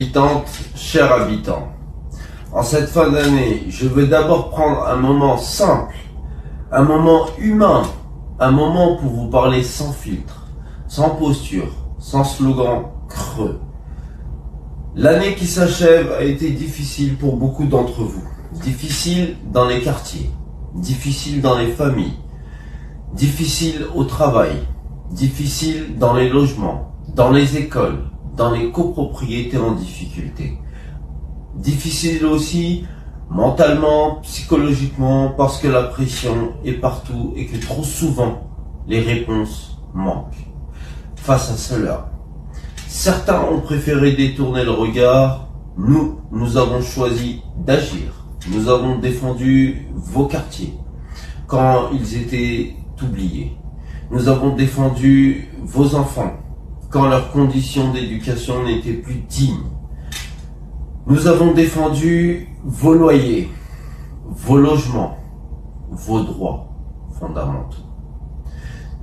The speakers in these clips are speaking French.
Habitante, chers habitants, en cette fin d'année, je veux d'abord prendre un moment simple, un moment humain, un moment pour vous parler sans filtre, sans posture, sans slogan creux. L'année qui s'achève a été difficile pour beaucoup d'entre vous. Difficile dans les quartiers, difficile dans les familles, difficile au travail, difficile dans les logements, dans les écoles, dans les copropriétés en difficulté. Difficile aussi mentalement, psychologiquement, parce que la pression est partout et que trop souvent, les réponses manquent. Face à cela, certains ont préféré détourner le regard. Nous avons choisi d'agir. Nous avons défendu vos quartiers quand ils étaient oubliés. Nous avons défendu vos enfants quand leurs conditions d'éducation n'étaient plus dignes. Nous avons défendu vos loyers, vos logements, vos droits fondamentaux.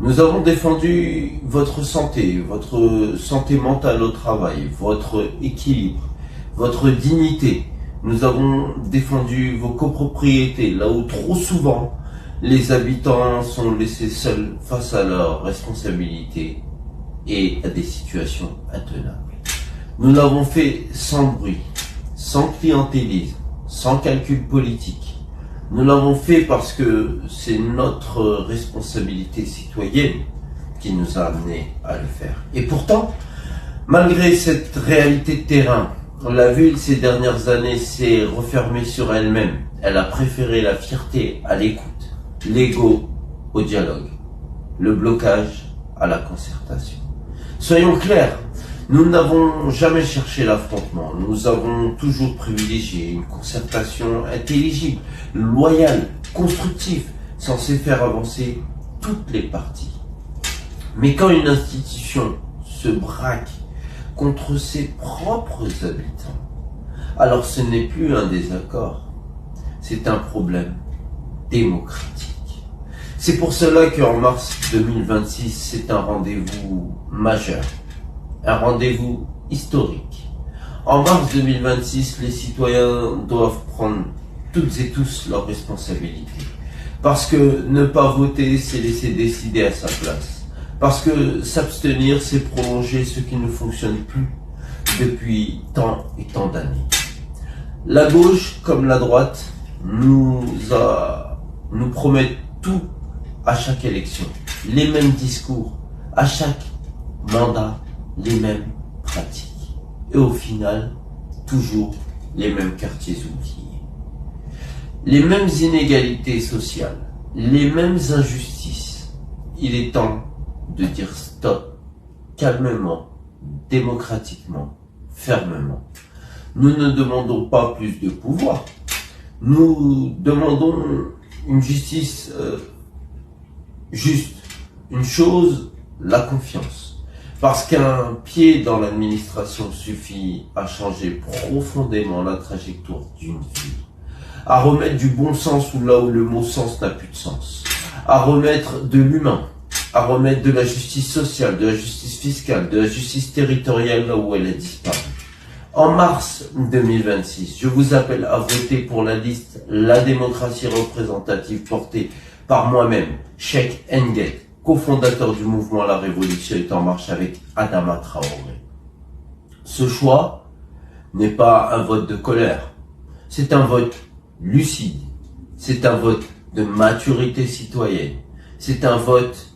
Nous avons défendu votre santé mentale au travail, votre équilibre, votre dignité. Nous avons défendu vos copropriétés, là où trop souvent les habitants sont laissés seuls face à leurs responsabilités et à des situations intenables. Nous l'avons fait sans bruit, sans clientélisme, sans calcul politique. Nous l'avons fait parce que c'est notre responsabilité citoyenne qui nous a amenés à le faire. Et pourtant, malgré cette réalité de terrain, la ville ces dernières années s'est refermée sur elle-même. Elle a préféré la fierté à l'écoute, l'ego au dialogue, le blocage à la concertation. Soyons clairs, nous n'avons jamais cherché l'affrontement. Nous avons toujours privilégié une concertation intelligible, loyale, constructive, censée faire avancer toutes les parties. Mais quand une institution se braque contre ses propres habitants, alors ce n'est plus un désaccord, c'est un problème démocratique. C'est pour cela qu'en mars 2026, c'est un rendez-vous majeur, un rendez-vous historique. En mars 2026, les citoyens doivent prendre toutes et tous leurs responsabilités. Parce que ne pas voter, c'est laisser décider à sa place. Parce que s'abstenir, c'est prolonger ce qui ne fonctionne plus depuis tant et tant d'années. La gauche, comme la droite, nous promettent tout à chaque élection, les mêmes discours, à chaque mandat, les mêmes pratiques. Et au final, toujours les mêmes quartiers oubliés. Les mêmes inégalités sociales, les mêmes injustices. Il est temps de dire stop, calmement, démocratiquement, fermement. Nous ne demandons pas plus de pouvoir. Nous demandons une justice juste. Une chose, la confiance. Parce qu'un pied dans l'administration suffit à changer profondément la trajectoire d'une ville. À remettre du bon sens là où le mot sens n'a plus de sens. À remettre de l'humain. À remettre de la justice sociale, de la justice fiscale, de la justice territoriale là où elle a disparu. En mars 2026, je vous appelle à voter pour la liste La démocratie représentative portée par moi-même, Cheikh Nguet, cofondateur du mouvement La Révolution est en marche avec Adama Traoré. Ce choix n'est pas un vote de colère, c'est un vote lucide, c'est un vote de maturité citoyenne, c'est un vote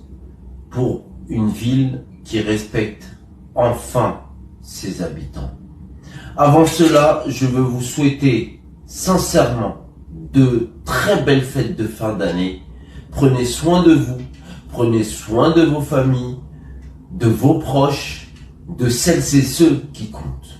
pour une ville qui respecte enfin ses habitants. Avant cela, je veux vous souhaiter sincèrement de très belles fêtes de fin d'année. Prenez soin de vous, prenez soin de vos familles, de vos proches, de celles et ceux qui comptent.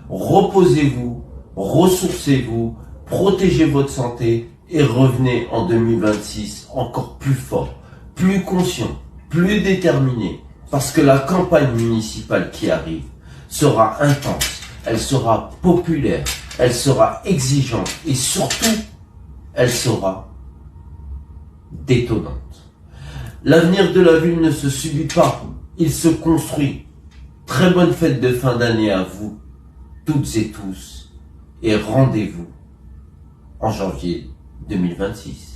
Reposez-vous, ressourcez-vous, protégez votre santé et revenez en 2026 encore plus fort, plus conscient, plus déterminé, parce que la campagne municipale qui arrive sera intense. Elle sera populaire, elle sera exigeante et surtout, elle sera détonnante. L'avenir de la ville ne se subit pas, il se construit. Très bonne fête de fin d'année à vous toutes et tous et rendez-vous en janvier 2026.